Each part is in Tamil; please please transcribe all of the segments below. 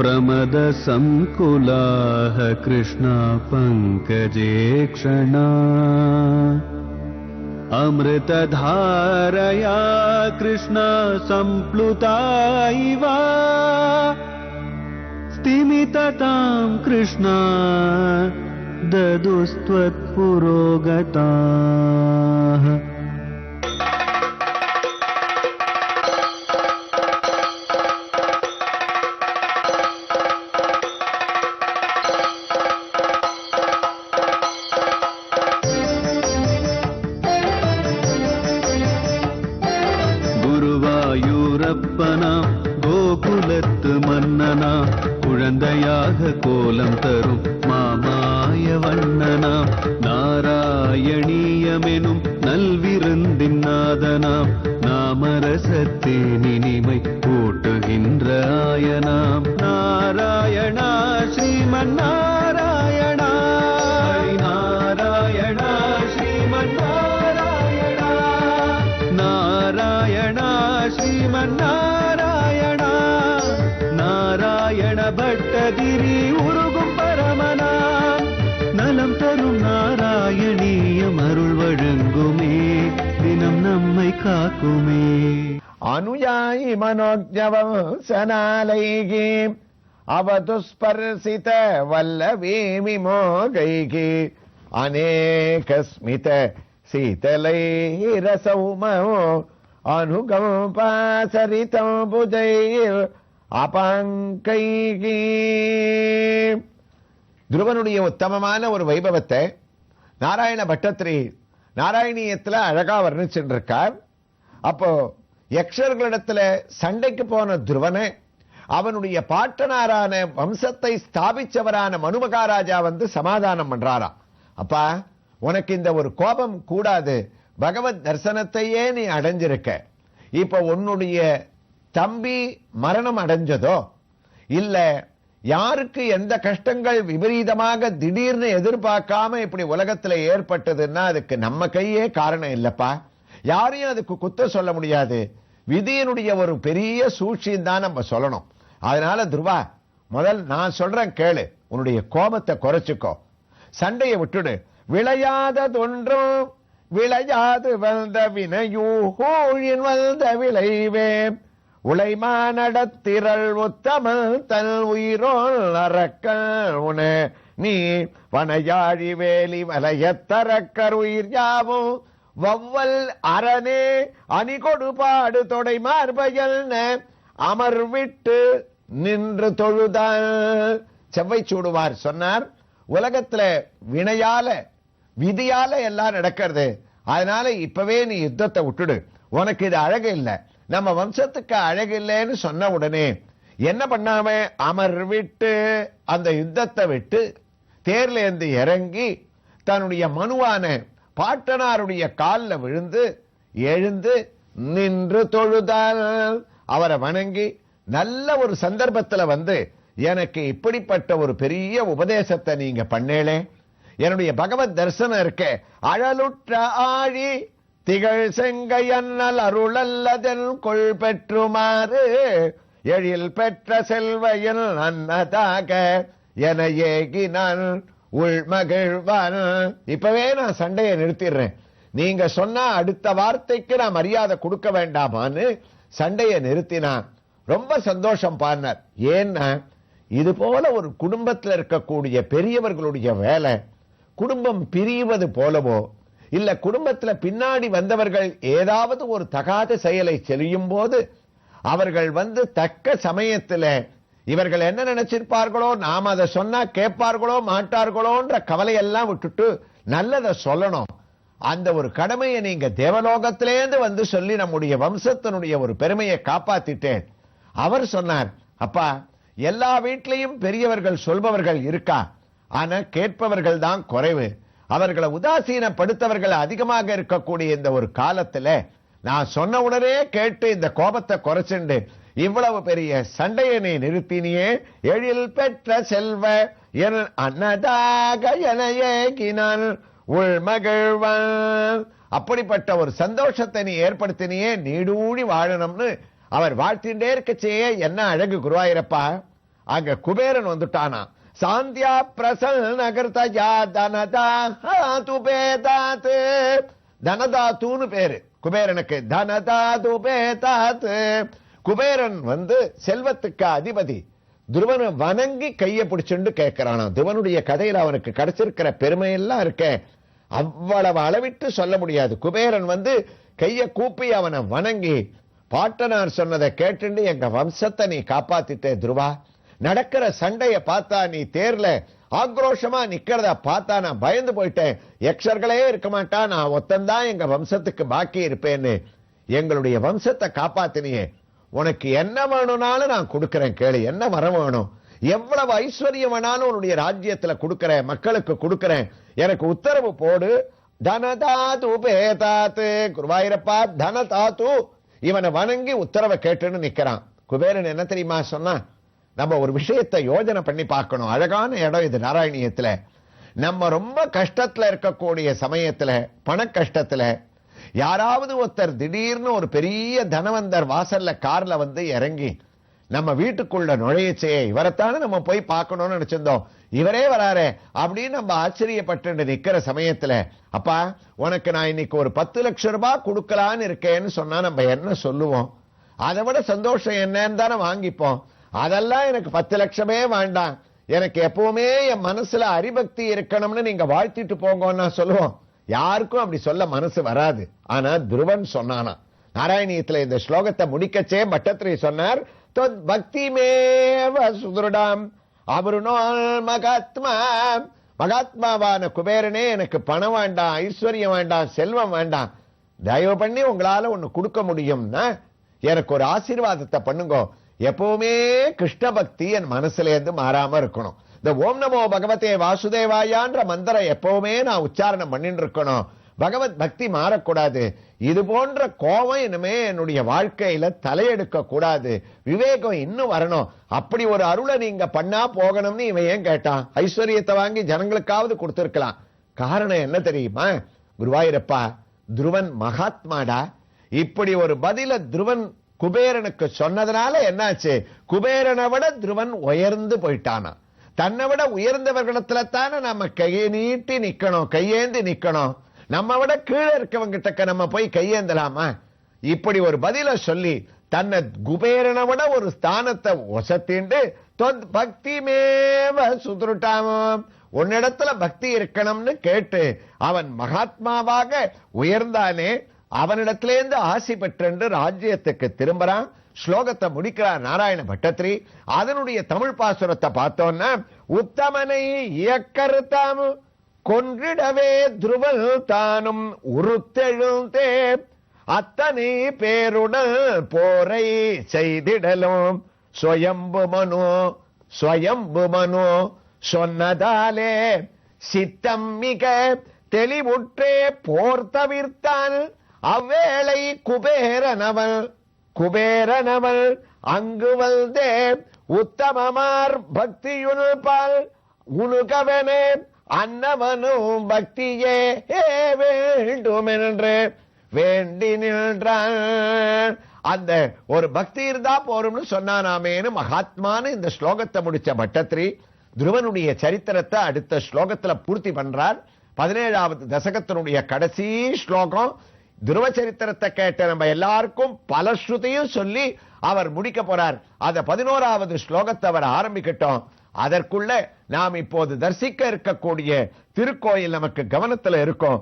प्रमद संकुलाः कृष्णा पंकजे क्षणा अमृतधारया कृष्णा संप्लुता इव स्तिमिततां कृष्णा ददुस्त्वत्पुरोगताः। குருவாயூரப்பனா கோகுலத்து மன்னனா குழந்தையாக கோலம் தரும் மாமாய வண்ணனாம் நாராயணீயமெனும் நல்விருந்தின் நாதனாம் நாமரசத்தின் இனிமை கூட்டுகின்ற ஆயனாம் நாராயணா ஸ்ரீமன் நாராயணா நாராயணா ஸ்ரீமன் நாராயணா நாராயணா ஸ்ரீமன் நாராயணா நாராயண பட்டதிரி உருகும் பரமனா நலம் தரும் நாராயணீயம் அருள் வழங்குமே தினம் நம்மை காக்குமே. அனுயாயி மனோஜவம் சனாலைகி அவதுஸ்பர்சித வல்லவி விமோகைகி அநேகஸ்மித சீதலை ரசௌமோ அனுகம்பாசரிதம் புஜை அபாங்கைகி. துருவனுடைய உத்தமமான ஒரு வைபவத்தை நாராயண பட்டத்திரி நாராயணியத்துல அழகா வர்ணிச்சுருக்கார். அப்போ யக்ஷர்களிடத்துல சண்டைக்கு போன துருவனை அவனுடைய பாட்டனாரான வம்சத்தை ஸ்தாபிச்சவரான மனுமகாராஜா வந்து சமாதானம் பண்றாராம். அப்பா, உனக்கு இந்த ஒரு கோபம் கூடாது, பகவத் தரிசனத்தையே நீ அடைஞ்சிருக்க. இப்ப உன்னுடைய தம்பி மரணம் அடைஞ்சதோ இல்ல யாருக்கு எந்த கஷ்டங்கள் விபரீதமாக திடீர்னு எதிர்பார்க்காம இப்படி உலகத்துல ஏற்பட்டதுன்னா அதுக்கு நம்ம கையே காரணம் இல்லப்பா. யாரையும் அதுக்கு குத்த சொல்ல முடியாது. விதியினுடைய ஒரு பெரிய சூழ்ச்சின்னு தான் நம்ம சொல்லணும். அதனால துருவா, முதல் நான் சொல்றேன் கேளு, உன்னுடைய கோபத்தை குறைச்சுக்கோ, சண்டையை விட்டுடு. விளையாததொன்றும் விளையாது வந்த வினையூழின் வந்த விளைவே உளைமா நடத்திரள் உத்தமல் தன் உயிரோல் அரக்கல் உன நீ வனையாழி வேலி வலையத்தரக்கர் உயிர் யாவும் வவ்வல் அரணே அணி கொடுபாடு தொடை மார்பயல் அமர் விட்டு நின்று தொழுதால். செவ்வை சூடுவார் சொன்னார், உலகத்துல வினையால விதியால எல்லாம் நடக்கிறது. அதனால இப்பவே நீ யுத்தத்தை விட்டுடு, உனக்கு இது அழகு இல்லை, நம்ம வம்சத்துக்கு அழகு இல்லைன்னு சொன்ன உடனே என்ன பண்ணாம அமர் விட்டு அந்த யுத்தத்தை விட்டு தேர்ல இருந்து இறங்கி தன்னுடைய மனுவான பாட்டனாருடைய காலில் விழுந்து எழுந்து நின்று தொழுதால். அவரை வணங்கி நல்ல ஒரு சந்தர்ப்பத்துல வந்து எனக்கு இப்படிப்பட்ட ஒரு பெரிய உபதேசத்தை நீங்க பண்ணேளே, என்னுடைய பகவத் தரிசனம் இருக்க அழலுற்ற ஆழி திகழ் செங்கையன்னல் அருளல்லதன் கொள் பெற்றுமாறு எழில் பெற்ற செல்வையில் அன்னதாக என ஏகினான் உள்மகிழ்வான். இப்பவே நான் சண்டையை நிறுத்திடுறேன், நீங்க சொன்னா அடுத்த வார்த்தைக்கு நான் மரியாதை கொடுக்க வேண்டாமான்னு சண்டையை நிறுத்தினான். ரொம்ப சந்தோஷம் பாருனார். ஏன்னா இது போல ஒரு குடும்பத்தில் இருக்கக்கூடிய பெரியவர்களுடைய வேலை குடும்பம் பிரிவது போலவோ இல்ல குடும்பத்துல பின்னாடி வந்தவர்கள் ஏதாவது ஒரு தகாத செயலை செய்யும் போது அவர்கள் வந்து தக்க சமயத்துல இவர்கள் என்ன நினைச்சிருப்பார்களோ, நாம் அதை சொன்னா கேட்பார்களோ மாட்டார்களோன்ற கவலையெல்லாம் விட்டுட்டு நல்லதை சொல்லணும். அந்த ஒரு கடமையை நீங்க தேவலோகத்திலேந்து வந்து சொல்லி நம்முடைய வம்சத்தினுடைய ஒரு பெருமையை காப்பாத்திட்டேன். அவர் சொன்னார், அப்பா, எல்லா வீட்லையும் பெரியவர்கள் சொல்பவர்கள் இருக்கா, ஆனா கேட்பவர்கள் தான் குறைவு. அவர்களை உதாசீனப்படுத்தவர்கள் அதிகமாக இருக்கக்கூடிய இந்த ஒரு காலத்துல நான் சொன்ன உடனே கேட்டு இந்த கோபத்தை குறைச்சுண்டு இவ்வளவு பெரிய சண்டையை நீ நிறுத்தினியே, எழில் பெற்ற செல்வ என் அன்னதாக என ஏகினான் உள்மகிழ்வன். அப்படிப்பட்ட ஒரு சந்தோஷத்தை நீ ஏற்படுத்தினியே, நீடூழி வாழணும்னு அவர் வாழ்த்தின்றே இருக்கச்சே என்ன அழகு குருவாயிரப்பா. அங்க குபேரன் வந்துட்டானா. சாந்தியா பிரசன்னகிருதயா தனதாது பேதாத். தனதாத்துன்னு பேரு குபேரனுக்கு. தனதாது பேதாத். குபேரன் வந்து செல்வத்துக்கு அதிபதி. துருவனை வணங்கி கையை பிடிச்சுண்டு கேட்கிறானா. துருவனுடைய கதையில அவனுக்கு கிடைச்சிருக்கிற பெருமை எல்லாம் இருக்க அவ்வளவு அளவிட்டு சொல்ல முடியாது. குபேரன் வந்து கையை கூப்பி அவனை வணங்கி, பாட்டனார் சொன்னதை கேட்டுண்டு எங்க வம்சத்தை நீ காப்பாத்திட்டே துருவா. நடக்கிற சண்டைய பார்த்தா, நீ தேர்ல ஆக்ரோஷமா நிக்கிறத பார்த்தா நான் பயந்து போயிட்டேன். யக்ஷர்களே இருக்க மாட்டா, நான் ஒத்தந்தான் எங்க வம்சத்துக்கு பாக்கி இருப்பேன்னு. எங்களுடைய வம்சத்தை காப்பாத்தினியே, உனக்கு என்ன வேணும்னாலும் நான் கொடுக்கிறேன், கேளு. என்ன வரம் வேணும்? எவ்வளவு ஐஸ்வர்யம் வேணாலும் உன்னுடைய ராஜ்யத்துல கொடுக்கிறேன், மக்களுக்கு கொடுக்கிறேன், எனக்கு உத்தரவு போடு. தனதாது பேதாத்து. குருவாயிரப்பா தனதாத்து. இவனை வணங்கி உத்தரவை கேட்டுன்னு நிக்கிறான். குபேரன் என்ன தெரியுமா சொன்னா, நம்ம ஒரு விஷயத்தை யோஜனை பண்ணி பார்க்கணும். அழகான இடம் இது நாராயணியத்துல. நம்ம ரொம்ப கஷ்டத்துல இருக்கக்கூடிய சமயத்துல, பண கஷ்டத்துல, யாராவது ஒருத்தர் திடீர்னு ஒரு பெரிய தனவந்தர் வாசல்ல கார்ல வந்து இறங்கி நம்ம வீட்டுக்குள்ள நுழையச்சே, இவரைத்தானே நம்ம போய் பார்க்கணும்னு நினைச்சிருந்தோம், இவரே வராரு அப்படின்னு நம்ம ஆச்சரியப்பட்டு நிக்கிற சமயத்துல, அப்பா உனக்கு நான் இன்னைக்கு ஒரு 10 லட்சம் ரூபாய் கொடுக்கலான்னு இருக்கேன்னு சொன்னா நம்ம என்ன சொல்லுவோம்? அதை விட சந்தோஷம் என்னன்னு தானே வாங்கிப்போம். அதெல்லாம் எனக்கு 10 லட்சமே வேண்டாம், எனக்கு எப்பவுமே என் மனசுல ஹரிபக்தி இருக்கணும்னு நீங்க வாழ்த்திட்டு போங்கன்னா சொல்லுவோம். யாருக்கும் அப்படி சொல்ல மனசு வராது. ஆனா துருவன் சொன்னானா. நாராயணியத்துல இந்த ஸ்லோகத்தை முடிக்கச்சே பட்டத்திரி சொன்னார், பக்தி மேவ சுதுருடாம் அவருணோல் மகாத்மா. மகாத்மாவான குபேரனே, எனக்கு பணம் வேண்டாம், ஐஸ்வர்யம் வேண்டாம், செல்வம் வேண்டாம், தயவு பண்ணி உங்களால ஒண்ணு கொடுக்க முடியும்னா எனக்கு ஒரு ஆசீர்வாதத்தை பண்ணுங்க. எப்பவுமே கிருஷ்ண பக்தி என் மனசுல இருந்து மாறாம இருக்கணும். இந்த ஓம் நமோ பகவதே வாசுதேவாயான்ற மந்திரம் எப்பவுமே நான் உச்சாரணம் பண்ணிட்டு இருக்கணும். பகவத் பக்தி மாறக்கூடாது. இது போன்ற கோபம் இனிமே என்னுடைய வாழ்க்கையில தலையெடுக்க கூடாது. விவேகம் இன்னும் வரணும். அப்படி ஒரு அருளை நீங்க பண்ணா போகணும்னு இவன் ஏன் கேட்டான்? ஐஸ்வர்யத்தை வாங்கி ஜனங்களுக்காவது கொடுத்திருக்கலாம். காரணம் என்ன தெரியுமா? குருவாயிரப்பா, துருவன் மகாத்மாடா. இப்படி ஒரு பதில துருவன் குபேரனுக்கு சொன்னதுனால என்னாச்சு? குபேரனை விட துருவன் உயர்ந்து போயிட்டானா. தன்னை விட உயர்ந்தவர்களிடத்துல தானே நம்ம கையை நீட்டி நிக்கணும், கையேந்தி நிக்கணும். நம்ம விட கீழே இருக்கவங்க கிட்ட நம்ம போய் கையேந்தலாமா? இப்படி ஒரு பதில சொல்லி தன்னை குபேரனை விட ஒரு ஸ்தானத்தை ஒசத்திண்டு பக்தி மேவ சுதுருட்டாமம், உன்னிடத்துல பக்தி இருக்கணும்னு கேட்டு அவன் மகாத்மாவாக உயர்ந்தானே, அவனிடத்திலேருந்து ஆசி பெற்று ராஜ்யத்துக்கு திரும்பறான். ஸ்லோகத்தை முடிக்கிறார் நாராயண பட்டத்திரி. அதனுடைய தமிழ் பாசுரத்தை பார்த்தோம்னா, உத்தமனை இயக்கருத்தாம் கொன்றிடவே துருவல் தானும் உருத்தெழுந்தே அத்தனை பேருடல் போரை செய்திடலும் ஸ்வயம்பு மனு சொன்னதாலே சித்தம் மிக தெளிவுற்றே போர் தவிர்த்தான். அவ்வேளை குபேரனவள் அங்கு வந்தே உத்தமமார் பக்தியுள்பால் உணுகவனே அன்னவனும் பக்தியே வேண்டும் என்று வேண்டி நின்றான். அந்த ஒரு பக்தி இருந்தா போரும்னு சொன்னானாமேனு மகாத்மான்னு இந்த ஸ்லோகத்தை முடிச்ச பட்டத்திரி துருவனுடைய சரித்திரத்தை அடுத்த ஸ்லோகத்துல பூர்த்தி பண்றார். 17வது தசகத்தினுடைய கடைசி ஸ்லோகம். துருவ சரித்திரத்தை கேட்ட நம்ம எல்லாருக்கும் பல ஸ்ருதியும் சொல்லி அவர் முடிக்க போறார். அத 11வது ஸ்லோகத்தை அவர் ஆரம்பிக்கட்டும். அதற்குள்ள நாம் இப்போது தரிசிக்க இருக்கக்கூடிய திருக்கோயில் நமக்கு கவனத்தில் இருக்கும்.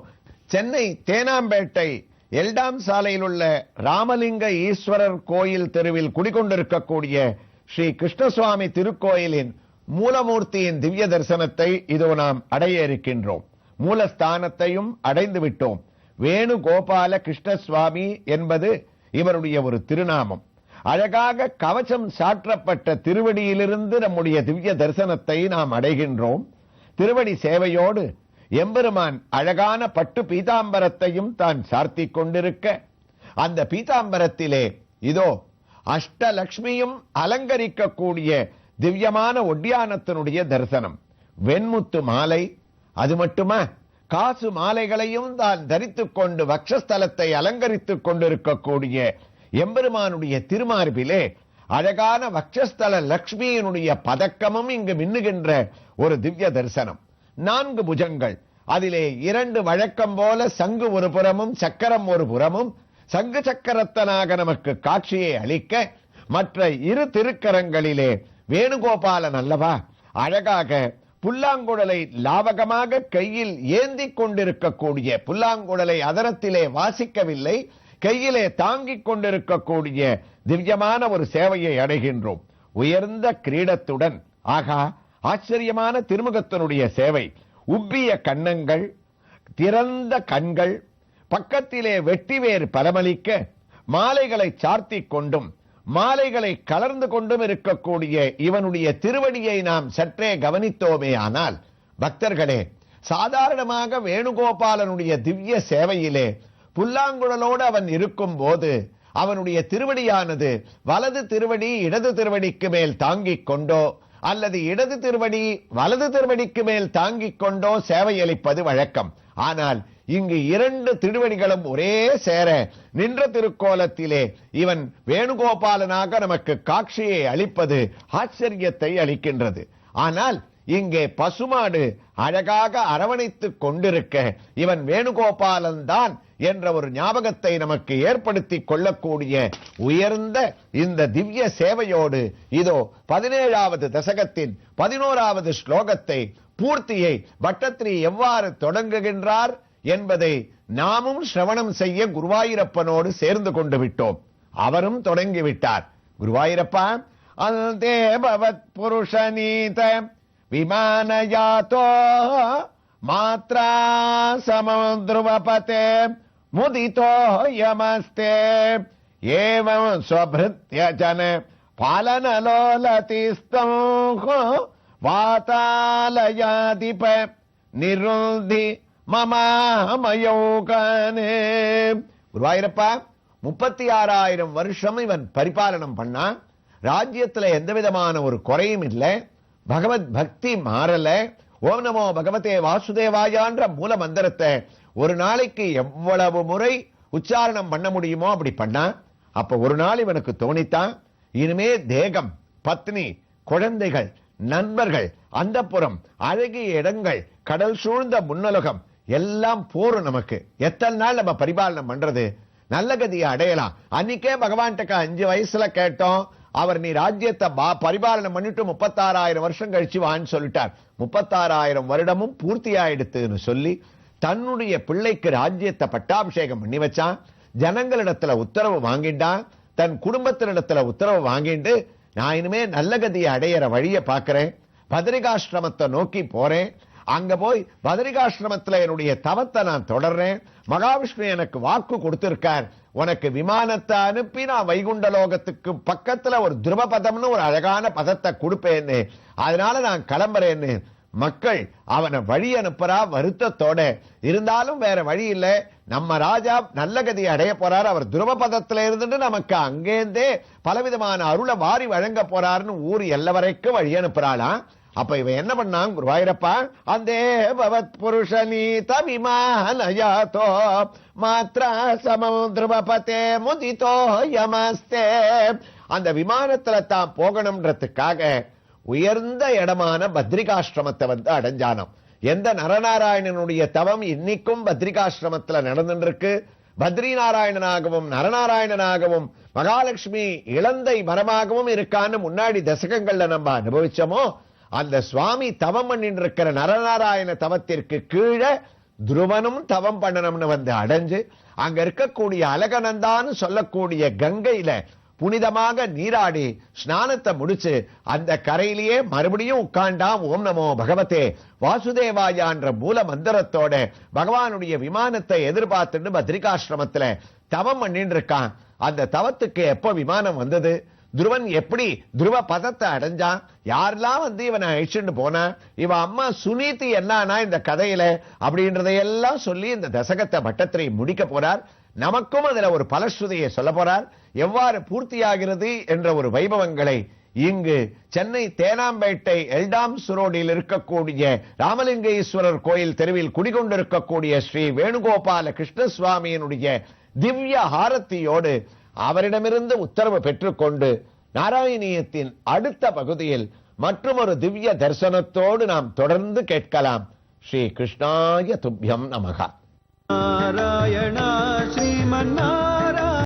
சென்னை தேனாம்பேட்டை எல்டாம் சாலையில் உள்ள ராமலிங்க ஈஸ்வரர் கோயில் தெருவில் குடிகொண்டிருக்கக்கூடிய ஸ்ரீ கிருஷ்ணசுவாமி திருக்கோயிலின் மூலமூர்த்தியின் திவ்ய தரிசனத்தை இதோ நாம் அடைய இருக்கின்றோம். மூலஸ்தானத்தையும் அடைந்து விட்டோம். வேணுகோபால கிருஷ்ணசுவாமி என்பது இவருடைய ஒரு திருநாமம். அழகாக கவசம் சாற்றப்பட்ட திருவடியிலிருந்து நம்முடைய திவ்ய தரிசனத்தை நாம் அடைகின்றோம். திருவடி சேவையோடு எம்பெருமான் அழகான பட்டு பீதாம்பரத்தையும் தான் சார்த்திக் கொண்டிருக்க, அந்த பீதாம்பரத்திலே இதோ அஷ்டலட்சுமியும் அலங்கரிக்கக்கூடிய திவ்யமான ஒட்டியானத்தினுடைய தரிசனம். வெண்முத்து மாலை, அது மட்டுமா காசு மாலைகளையும் தான் தரித்துக் கொண்டு வக்ஷஸ்தலத்தை அலங்கரித்துக் கொண்டிருக்கக்கூடிய எம்பெருமானுடைய திருமார்பிலே அழகான வக்ஷஸ்தல லக்ஷ்மியினுடைய பதக்கமும் இங்கு மின்னுகின்ற ஒரு திவ்ய தரிசனம். 4 புஜங்கள், அதிலே 2 வழக்கம் போல சங்கு ஒரு புறமும் சக்கரம் ஒரு புறமும் சங்கு சக்கரத்தனாக நமக்கு காட்சியை அளிக்க, மற்ற 2 திருக்கரங்களிலே வேணுகோபாலன் அல்லவா அழகாக புல்லாங்குழலை லாவகமாக கையில் ஏந்தி கொண்டிருக்கக்கூடிய, புல்லாங்குழலை அதரத்திலே வாசிக்கவில்லை, கையிலே தாங்கிக் கொண்டிருக்கக்கூடிய திவ்யமான ஒரு சேவையை அடைகின்றோம். உயர்ந்த கிரீடத்துடன், ஆகா ஆச்சரியமான திருமுகத்தினுடைய சேவை, உப்பிய கன்னங்கள், திறந்த கண்கள், பக்கத்திலே வெட்டிவேர் பலமளிக்க, மாலைகளை சார்த்திக் கொண்டும் மாலைகளை கலர்ந்து கொண்டும் இருக்கக்கூடிய இவனுடைய திருவடியை நாம் சற்றே கவனித்தோமே ஆனால், பக்தர்களே, சாதாரணமாக வேணுகோபாலனுடைய திவ்ய சேவையிலே புல்லாங்குழலோடு அவன் இருக்கும் போது அவனுடைய திருவடியானது வலது திருவடி இடது திருவடிக்கு மேல் தாங்கிக் கொண்டோ அல்லது இடது திருவடி வலது திருவடிக்கு மேல் தாங்கிக் கொண்டோ சேவையளிப்பது வழக்கம். ஆனால் இங்கு 2 திருவடிகளும் ஒரே சேர நின்ற திருக்கோலத்திலே இவன் வேணுகோபாலனாக நமக்கு காட்சியை அளிப்பது ஆச்சரியத்தை அளிக்கின்றது. ஆனால் இங்கே பசுமாடு அழகாக அரவணைத்துக் கொண்டிருக்க இவன் வேணுகோபாலன் தான் என்ற ஒரு ஞாபகத்தை நமக்கு ஏற்படுத்திக் கொள்ளக்கூடிய உயர்ந்த இந்த திவ்ய சேவையோடு இதோ 17வது தசகத்தின் 11வது ஸ்லோகத்தை பூர்த்தியை பட்டத்திரி எவ்வாறு தொடங்குகின்றார் என்பதை நாமும் சிரவணம் செய்ய குருவாயூரப்பனோடு சேர்ந்து கொண்டு விட்டோம். அவரும் தொடங்கிவிட்டார். குருவாயூரப்பா, அந்தே பவத் புருஷநீத விமானயாதோ மாத்ரா சமுத்ருவபதே முதிதோ யமஸ்தே ஏவம் ஸ்வப்ருத்ய ஜன பாலனலோலதிஸ்தம் வாதாலயாதிப நிருந்தி மமாமயோகனே. குருவாயூரப்பா, 36,000 வருஷம் இவன் பரிபாலனம் பண்ணா, ராஜ்யத்துல எந்த விதமான ஒரு குறையும் இல்லை, பகவத் பக்தி மாறல, ஓம் நமோ பகவதே வாசுதேவாயான்ற மூல மந்திரத்தை ஒரு நாளைக்கு எவ்வளவு முறை உச்சாரணம் பண்ண முடியுமோ அப்படி பண்ணா. அப்ப ஒரு நாள் இவனுக்கு தோணித்தான், இனிமே தேகம், பத்னி, குழந்தைகள், நண்பர்கள், அந்தப்புறம், அழகிய இடங்கள், கடல் சூழ்ந்த முன்னலகம் எல்லாம் போரும், நமக்கு எத்தனை நாள் நம்ம பரிபாலனம் பண்றது, நல்ல கதியை அடையலாம். அன்னைக்கே பகவான்கிட்ட 5 வயசுல கேட்டோம், அவர் நீ ராஜ்யத்தை பரிபாலனம் பண்ணிட்டு 36,000 வருஷம் கழிச்சு வான்னு சொல்லிட்டார். 36,000 வருடமும் பூர்த்தி ஆயிடுத்துன்னு சொல்லி தன்னுடைய பிள்ளைக்கு ராஜ்யத்தை பட்டாபிஷேகம் பண்ணி வச்சான். ஜனங்களிடத்துல உத்தரவு வாங்கிட்டான், தன் குடும்பத்தினிடத்துல உத்தரவு வாங்கிட்டு, நான் இனிமே நல்ல கதியை அடையிற வழியை பார்க்கிறேன், பத்ரிகாசிரமத்தை நோக்கி போறேன், அங்க போய் பத்ரிகாசிரமத்துல என்னுடைய தவத்தை நான் தொடர்றேன், மகாவிஷ்ணு எனக்கு வாக்கு கொடுத்திருக்கார், உனக்கு விமானத்தை அனுப்பி நான் வைகுண்ட லோகத்துக்கு பக்கத்துல ஒரு துருவபதம்னு ஒரு அழகான பதத்தை கொடுப்பேன்னு, அதனால நான் கிளம்புறேன்னு மக்கள் அவனை வழி அனுப்புறா வருத்தத்தோட. இருந்தாலும் வேற வழி இல்லை, நம்ம ராஜா நல்ல கதியை அடைய போறார், அவர் துருவபதத்துல இருந்துட்டு நமக்கு அங்கேருந்தே பலவிதமான அருளை வாரி வழங்க போறாருன்னு ஊர் எல்ல வரைக்கும் வழி அனுப்புறாளாம். அப்ப இவன் என்ன பண்ணான், குருவாயூரப்பா, அந்தே பவத் புருஷநீத விமானயாதோ மாத்ரா சமுத்ருவபதே முதிதோ யமஸ்தே, அந்த விமானத்துல தான் போகணும்ன்றதுக்காக உயர்ந்த இடமான பத்ரிகாசிரமத்தை வந்து அடைஞ்சானம். எந்த நரநாராயணனுடைய தவம் இன்னைக்கும் பத்ரிகாசிரமத்துல நடந்துருக்கு. பத்ரி நாராயணனாகவும் நரநாராயணனாகவும் மகாலட்சுமி இளந்தை மரமாகவும் இருக்கான்னு முன்னாடி தசகங்கள்ல நம்ம அனுபவிச்சோமோ, அந்த சுவாமி தவம் பண்ணிட்டு இருக்கிற நரநாராயண தவத்திற்கு கீழே துருவனும் தவம் பண்ணணும்னு வந்து அடைஞ்சு அங்க இருக்கக்கூடிய அலகநந்தான்னு சொல்லக்கூடிய கங்கையில புனிதமாக நீராடி ஸ்நானத்தை முடிச்சு அந்த கரையிலேயே மறுபடியும் உட்காண்டாம். ஓம் நமோ பகவதே வாசுதேவாயான்ற மூல மந்திரத்தோட பகவானுடைய விமானத்தை எதிர்பார்த்துட்டு பத்ரிகாசிரமத்துல தவம் பண்ணிட்டு இருக்கான். அந்த தவத்துக்கு எப்ப விமானம் வந்தது, துருவன் எப்படி துருவ பதத்தை அடைஞ்சான், யாரெல்லாம் வந்து இவனை அழிச்சுட்டு போனா, இவ அம்மா சுனீதி என்னன்னா இந்த கதையில அப்படின்றதையெல்லாம் சொல்லி இந்த தசகத்தை பட்டத்திரை முடிக்க போறார். நமக்கும் அதுல ஒரு பலஸ்ருதியை சொல்ல போறார். எவ்வாறு பூர்த்தியாகிறது என்ற ஒரு வைபவங்களை இங்கு சென்னை தேனாம்பேட்டை எல்டாம்ஸ் ரோடில் இருக்கக்கூடிய ராமலிங்கேஸ்வரர் கோயில் தெருவில் குடிகொண்டிருக்கக்கூடிய ஸ்ரீ வேணுகோபால கிருஷ்ணசுவாமியினுடைய திவ்ய ஹாரத்தியோடு அவரிடமிருந்து உத்தரவு பெற்றுக்கொண்டு நாராயணியத்தின் அடுத்த பகுதியில் மற்றொரு திவ்ய தரிசனத்தோடு நாம் தொடர்ந்து கேட்கலாம். ஸ்ரீ கிருஷ்ணாய துப்யம் நமக. நாராயணா ஸ்ரீமன்னா